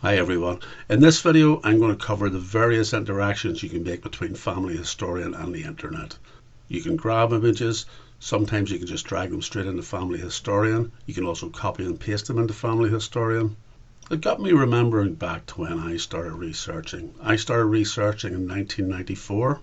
Hi everyone. In this video I'm going to cover the various interactions you can make between Family Historian and the internet. You can grab images, sometimes you can just drag them straight into Family Historian. You can also copy and paste them into Family Historian. It got me remembering back to when I started researching. I started researching in 1994.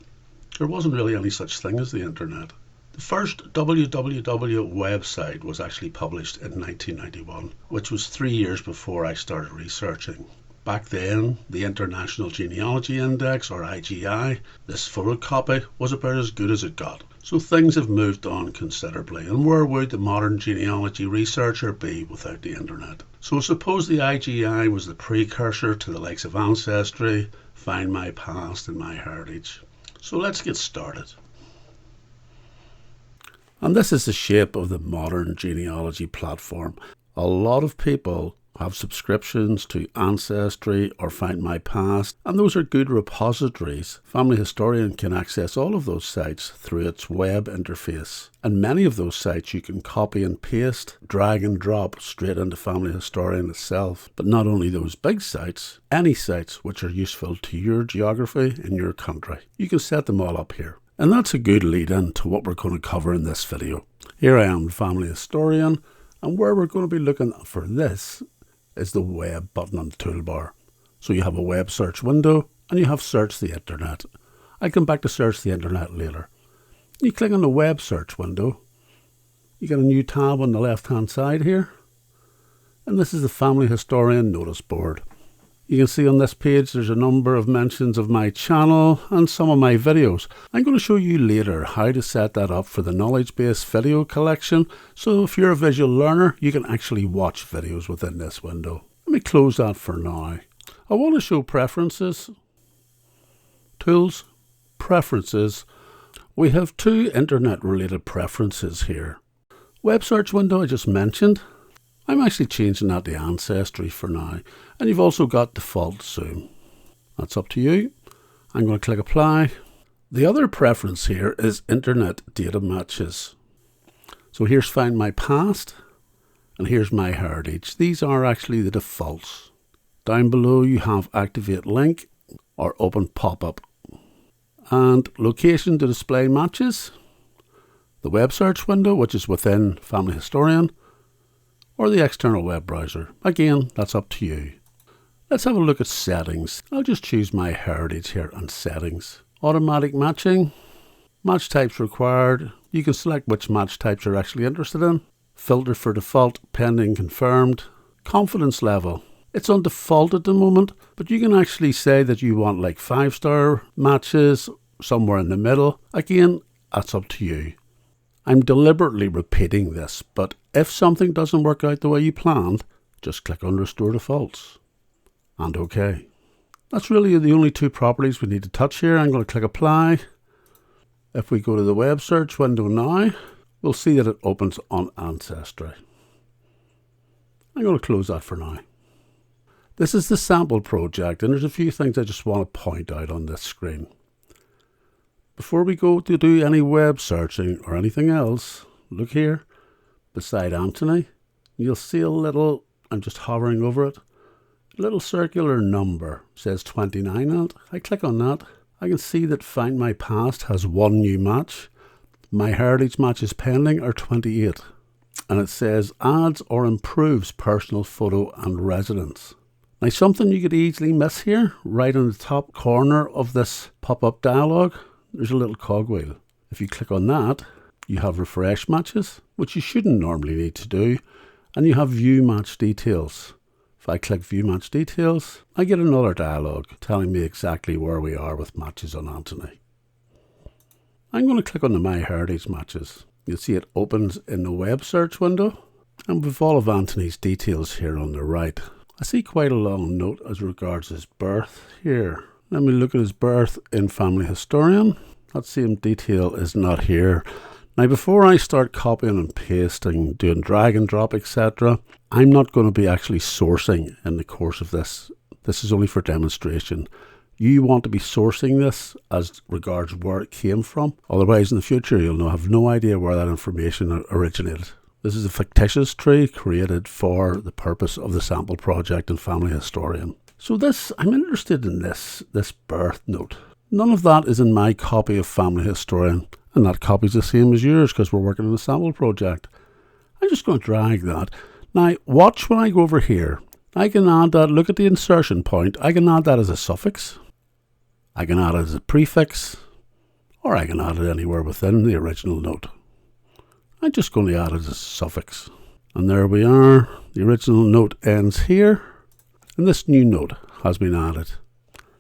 There wasn't really any such thing as the internet. The first www website was actually published in 1991, which was 3 years before I started researching. Back then, the International Genealogy Index, or IGI, this photocopy, was about as good as it got. So things have moved on considerably, and where would the modern genealogy researcher be without the internet? So suppose the IGI was the precursor to the likes of Ancestry, FindMyPast and MyHeritage. So let's get started. And this is the shape of the modern genealogy platform. A lot of people have subscriptions to Ancestry or FindMyPast, and those are good repositories. Family Historian can access all of those sites through its web interface. And many of those sites you can copy and paste, drag and drop straight into Family Historian itself. But not only those big sites, any sites which are useful to your geography in your country. You can set them all up here. And that's a good lead in to what we're going to cover in this video. Here I am, Family Historian, and where we're going to be looking for this is the web button on the toolbar. So you have a web search window and you have search the internet. I come back to search the internet later. You click on the web search window. You get a new tab on the left hand side here. And this is the Family Historian notice board. You can see on this page there's a number of mentions of my channel and some of my videos. I'm going to show you later how to set that up for the knowledge base video collection. So if you're a visual learner, you can actually watch videos within this window. Let me close that for now. I want to show preferences, tools, preferences. We have two internet related preferences here. Web search window I just mentioned. I'm actually changing that to Ancestry for now. And you've also got default zoom. That's up to you. I'm going to click apply. The other preference here is internet data matches. So here's FindMyPast and here's MyHeritage. These are actually the defaults. Down below you have activate link or open pop-up. And location to display matches. The web search window, which is within Family Historian, or the external web browser. Again, that's up to you. Let's have a look at settings. I'll just choose MyHeritage here and settings. Automatic matching, match types required. You can select which match types you're actually interested in. Filter for default, pending, confirmed. Confidence level. It's on default at the moment, but you can actually say that you want like 5-star matches, somewhere in the middle. Again, that's up to you. I'm deliberately repeating this, but if something doesn't work out the way you planned, just click on Restore Defaults and OK. That's really the only two properties we need to touch here. I'm going to click Apply. If we go to the web search window now, we'll see that it opens on Ancestry. I'm going to close that for now. This is the sample project, and there's a few things I just want to point out on this screen. Before we go to do any web searching or anything else, look here, beside Anthony, you'll see a little, I'm just hovering over it, a little circular number, says 29 on it. I click on that, I can see that FindMyPast has one new match, MyHeritage matches pending are 28, and it says adds or improves personal photo and residence. Now something you could easily miss here, right in the top corner of this pop-up dialog, there's a little cogwheel. If you click on that, you have refresh matches, which you shouldn't normally need to do, and you have view match details. If I click view match details, I get another dialog telling me exactly where we are with matches on Anthony. I'm going to click on the MyHeritage matches. You'll see it opens in the web search window, and with all of Anthony's details here on the right. I see quite a long note as regards his birth here. Let me look at his birth in Family Historian. That same detail is not here. Now before I start copying and pasting, doing drag and drop, etc., I'm not going to be actually sourcing in the course of this. This is only for demonstration. You want to be sourcing this as regards where it came from. Otherwise in the future you'll have no idea where that information originated. This is a fictitious tree created for the purpose of the sample project in Family Historian. So I'm interested in this birth note. None of that is in my copy of Family Historian, and that copy is the same as yours because we're working on a sample project. I'm just going to drag that. Now watch when I go over here. I can add that, look at the insertion point, I can add that as a suffix, I can add it as a prefix, or I can add it anywhere within the original note. I'm just going to add it as a suffix. And there we are, the original note ends here, and this new note has been added.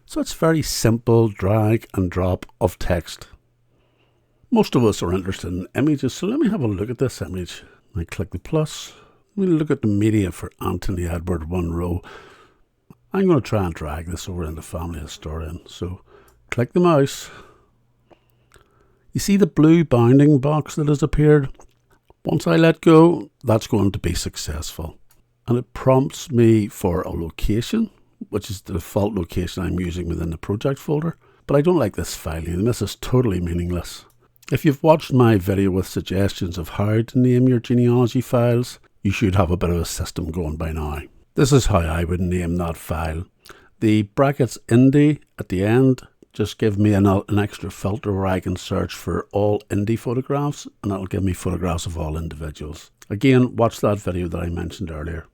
So it's very simple drag and drop of text. Most of us are interested in images, so let me have a look at this image. I click the plus. Let me look at the media for Anthony Edward Munro. I'm going to try and drag this over into Family Historian. So click the mouse. You see the blue bounding box that has appeared? Once I let go, that's going to be successful. And it prompts me for a location, which is the default location I'm using within the project folder. But I don't like this file name. This is totally meaningless. If you've watched my video with suggestions of how to name your genealogy files, you should have a bit of a system going by now. This is how I would name that file. The brackets indie at the end just give me an extra filter where I can search for all indie photographs, and that'll give me photographs of all individuals. Again, watch that video that I mentioned earlier.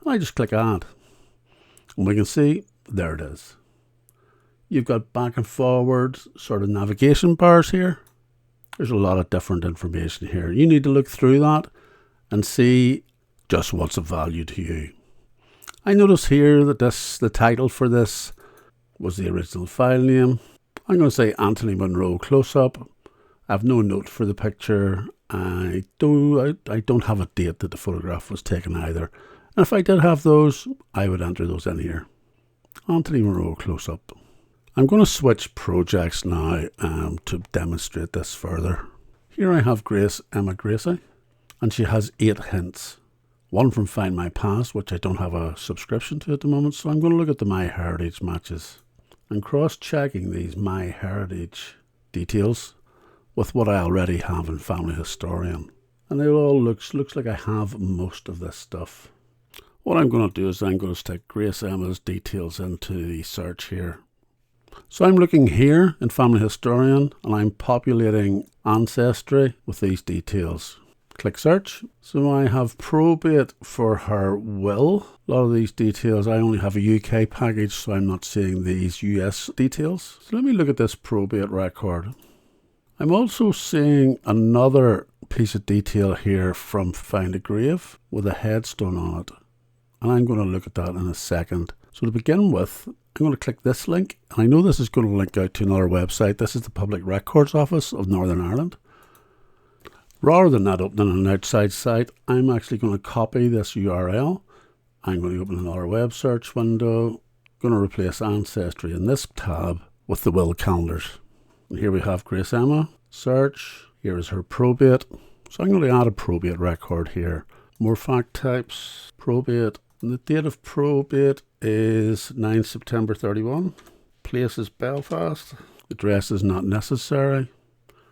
And I just click add. And we can see, there it is. You've got back and forward sort of navigation bars here. There's a lot of different information here. You need to look through that and see just what's of value to you. I notice here that the title for this was the original file name. I'm going to say Anthony Munro close-up. I have no note for the picture. I don't have a date that the photograph was taken either. And if I did have those, I would enter those in here. Anthony Munro close-up. I'm going to switch projects now to demonstrate this further. Here I have Grace Emma Gracie, and she has 8 hints. One from FindMyPast, which I don't have a subscription to at the moment, so I'm going to look at the MyHeritage matches. I'm cross-checking these MyHeritage details with what I already have in Family Historian. And it all looks like I have most of this stuff. What I'm going to do is I'm going to stick Grace Emma's details into the search here. So I'm looking here in Family Historian and I'm populating Ancestry with these details. Click search. So I have probate for her will. A lot of these details, I only have a UK package, so I'm not seeing these US details. So let me look at this probate record. I'm also seeing another piece of detail here from Find a Grave with a headstone on it. And I'm going to look at that in a second. So to begin with, I'm going to click this link. And I know this is going to link out to another website. This is the Public Records Office of Northern Ireland. Rather than that opening an outside site, I'm actually going to copy this URL. I'm going to open another web search window. I'm going to replace Ancestry in this tab with the will calendars. And here we have Grace Emma. Search. Here is her probate. So I'm going to add a probate record here. More fact types. Probate. And the date of probate is 9 September 31. Place is Belfast. Address is not necessary.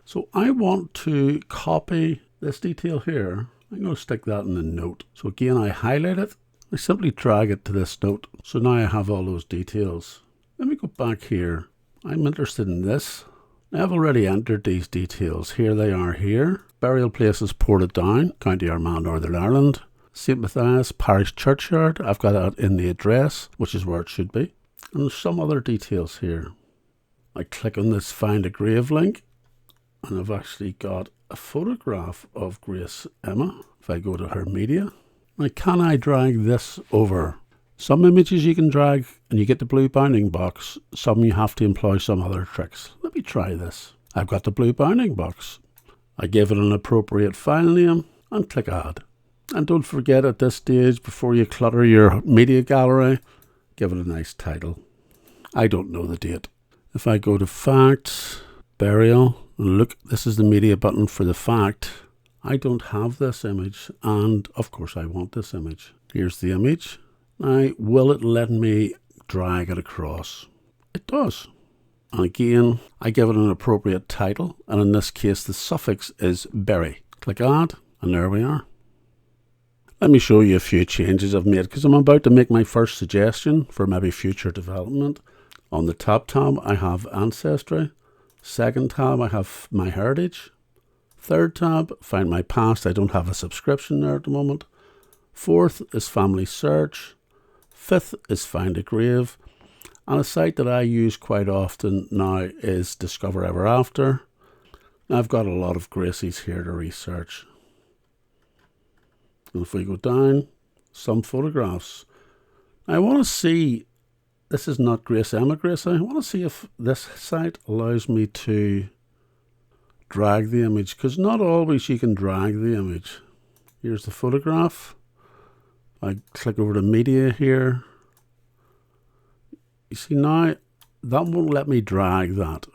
So I want to copy this detail here. I'm going to stick that in the note. So again, I highlight it. I simply drag it to this note. So now I have all those details. Let me go back here. I'm interested in this. I've already entered these details. Here they are here. Burial place is Portadown, County Armagh, Northern Ireland. St Matthias Parish Churchyard. I've got that in the address, which is where it should be. And there's some other details here. I click on this Find a Grave link. And I've actually got a photograph of Grace Emma. If I go to her media. Now, can I drag this over? Some images you can drag and you get the blue bounding box. Some you have to employ some other tricks. Let me try this. I've got the blue bounding box. I give it an appropriate file name and click add. And don't forget at this stage, before you clutter your media gallery, give it a nice title. I don't know the date. If I go to facts, burial, and look, this is the media button for the fact. I don't have this image, and of course I want this image. Here's the image. Now, will it let me drag it across? It does. And again, I give it an appropriate title, and in this case, the suffix is bury. Click add, and there we are. Let me show you a few changes I've made because I'm about to make my first suggestion for maybe future development. On the top tab I have Ancestry. Second tab I have MyHeritage. Third tab, FindMyPast. I don't have a subscription there at the moment. Fourth is Family Search. Fifth is Find a Grave. And a site that I use quite often now is Discover Ever After. I've got a lot of Gracies here to research. And if we go down, some photographs. I want to see, this is not Grace Emma Gracie. I want to see if this site allows me to drag the image, because not always you can drag the image. Here's the photograph. I click over to media here. You see now, that won't let me drag that.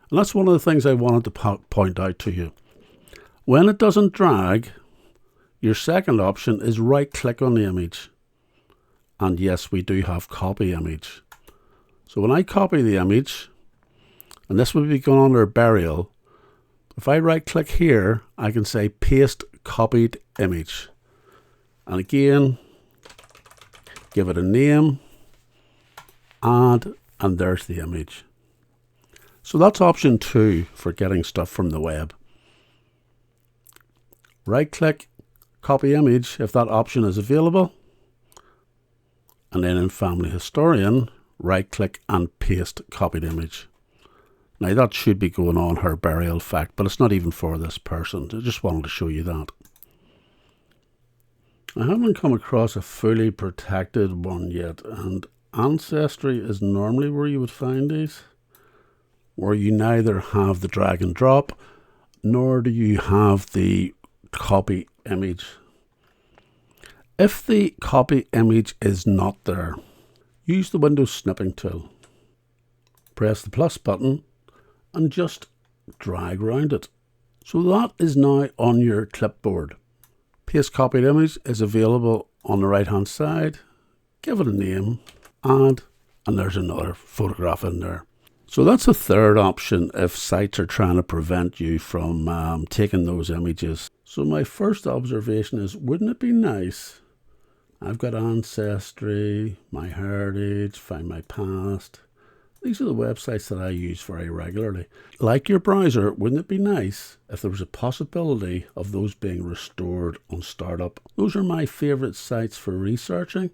And that's one of the things I wanted to point out to you. When it doesn't drag, your second option is right click on the image. And yes, we do have copy image. So when I copy the image, and this would be going under burial, if I right click here, I can say paste copied image. And again, give it a name, add, and there's the image. So that's option 2 for getting stuff from the web. Right click, copy image if that option is available. And then in Family Historian, right click and paste copied image. Now that should be going on her burial fact, but it's not even for this person. I just wanted to show you that. I haven't come across a fully protected one yet, and Ancestry is normally where you would find these, where you neither have the drag and drop, nor do you have the copy image. If the copy image is not there, use the Windows snipping tool. Press the plus button and just drag around it. So that is now on your clipboard. Paste copied image is available on the right hand side. Give it a name, add, and there's another photograph in there. So that's a third option if sites are trying to prevent you from taking those images. So my first observation is, wouldn't it be nice? I've got Ancestry, MyHeritage, FindMyPast. These are the websites that I use very regularly. Like your browser, wouldn't it be nice if there was a possibility of those being restored on startup? Those are my favorite sites for researching.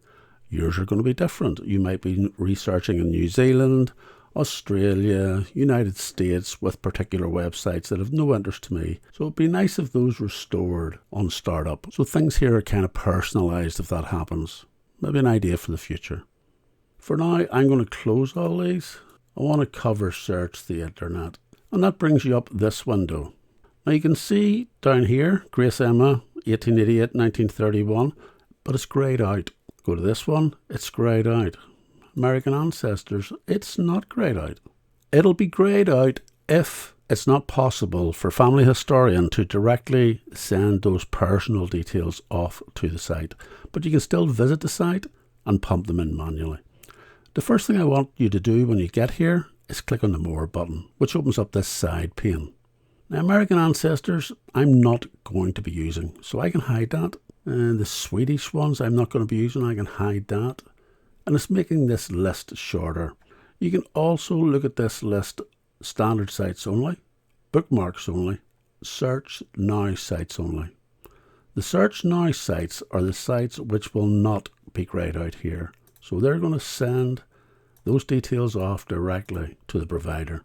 Yours are going to be different. You might be researching in New Zealand, Australia, United States with particular websites that have no interest to me. So it'd be nice if those restored on startup. So things here are kind of personalized if that happens. Maybe an idea for the future. For now, I'm going to close all these. I want to cover search the internet. And that brings you up this window. Now you can see down here, Grace Emma, 1888, 1931, but it's greyed out. Go to this one, it's greyed out. American Ancestors, it's not greyed out. It'll be greyed out if it's not possible for Family Historian to directly send those personal details off to the site. But you can still visit the site and pump them in manually. The first thing I want you to do when you get here is click on the More button, which opens up this side pane. Now, American Ancestors, I'm not going to be using, so I can hide that. And the Swedish ones I'm not going to be using, I can hide that. And it's making this list shorter. You can also look at this list: standard sites only, bookmarks only, search now sites only. The search now sites are the sites which will not be greyed out here. So they're going to send those details off directly to the provider.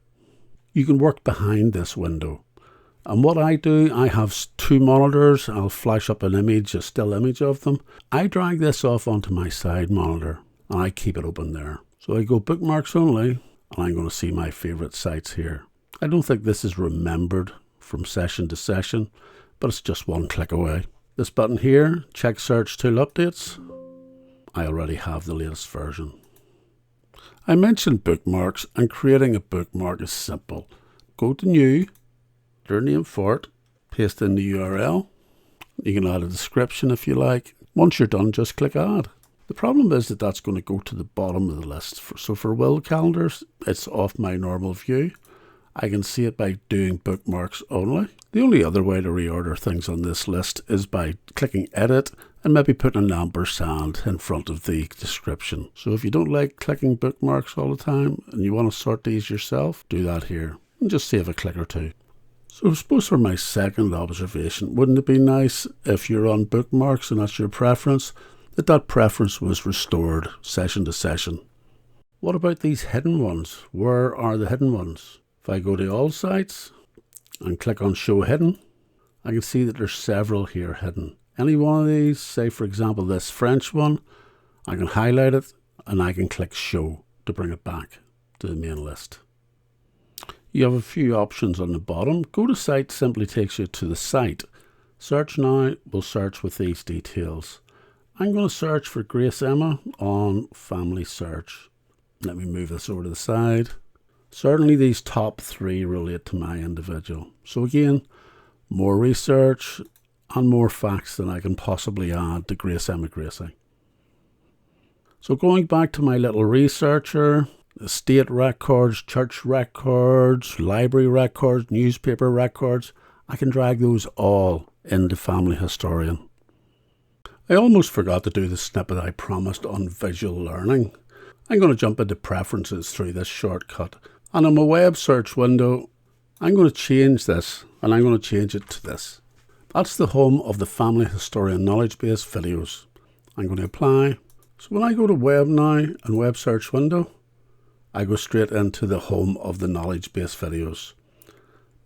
You can work behind this window. And what I do, I have 2 monitors. I'll flash up an image, a still image of them. I drag this off onto my side monitor and I keep it open there. So I go bookmarks only, and I'm going to see my favorite sites here. I don't think this is remembered from session to session, but it's just one click away. This button here, check search tool updates. I already have the latest version. I mentioned bookmarks, and creating a bookmark is simple. Go to New, your name for it, paste in the URL. You can add a description if you like. Once you're done, just click Add. The problem is that that's going to go to the bottom of the list. So for Will calendars, it's off my normal view. I can see it by doing bookmarks only. The only other way to reorder things on this list is by clicking edit and maybe putting an ampersand in front of the description. So if you don't like clicking bookmarks all the time and you want to sort these yourself, do that here and just save a click or two. So I suppose for my second observation, wouldn't it be nice if you're on bookmarks and that's your preference, that preference was restored session to session? What about these hidden ones? Where are the hidden ones? If I go to all sites and click on show hidden, I can see that there's several here hidden. Any one of these, say for example this French one, I can highlight it and I can click show to bring it back to the main list. You have a few options on the bottom. Go to site simply takes you to the site. Search now will search with these details. I'm going to search for Grace Emma on family search. Let me move this over to the side. Certainly these top three relate to my individual. So again, more research and more facts than I can possibly add to Grace Emma Gracie. So going back to my little researcher, estate records, church records, library records, newspaper records, I can drag those all into Family Historian. I almost forgot to do the snippet I promised on visual learning. I'm going to jump into preferences through this shortcut. And in my web search window, I'm going to change this and I'm going to change it to this. That's the home of the Family Historian knowledge base videos. I'm going to apply. So when I go to web now and web search window, I go straight into the home of the knowledge base videos.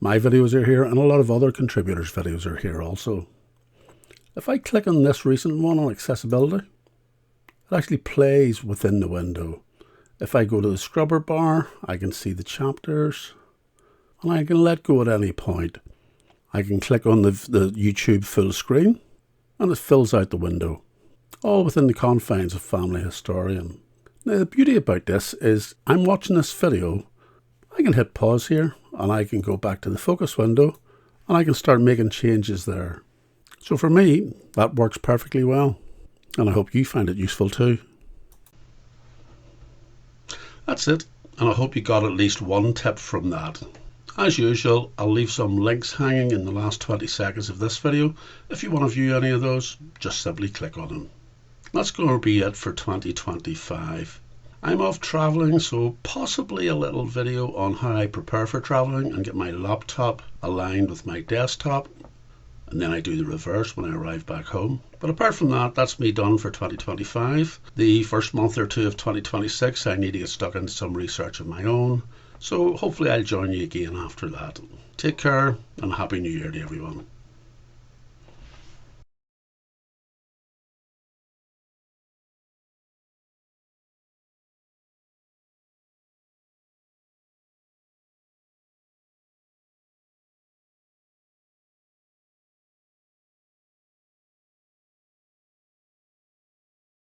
My videos are here and a lot of other contributors' videos are here also. If I click on this recent one on accessibility, it actually plays within the window. If I go to the scrubber bar, I can see the chapters and I can let go at any point. I can click on the YouTube full screen and it fills out the window, all within the confines of Family Historian. Now the beauty about this is I'm watching this video, I can hit pause here and I can go back to the focus window and I can start making changes there. So for me, that works perfectly well and I hope you find it useful too. That's it, and I hope you got at least one tip from that. As usual, I'll leave some links hanging in the last 20 seconds of this video. If you want to view any of those, just simply click on them. That's going to be it for 2025. I'm off traveling, so possibly a little video on how I prepare for traveling and get my laptop aligned with my desktop. And then I do the reverse when I arrive back home. But apart from that, that's me done for 2025. The first month or two of 2026, I need to get stuck into some research of my own. So hopefully I'll join you again after that. Take care and Happy New Year to everyone.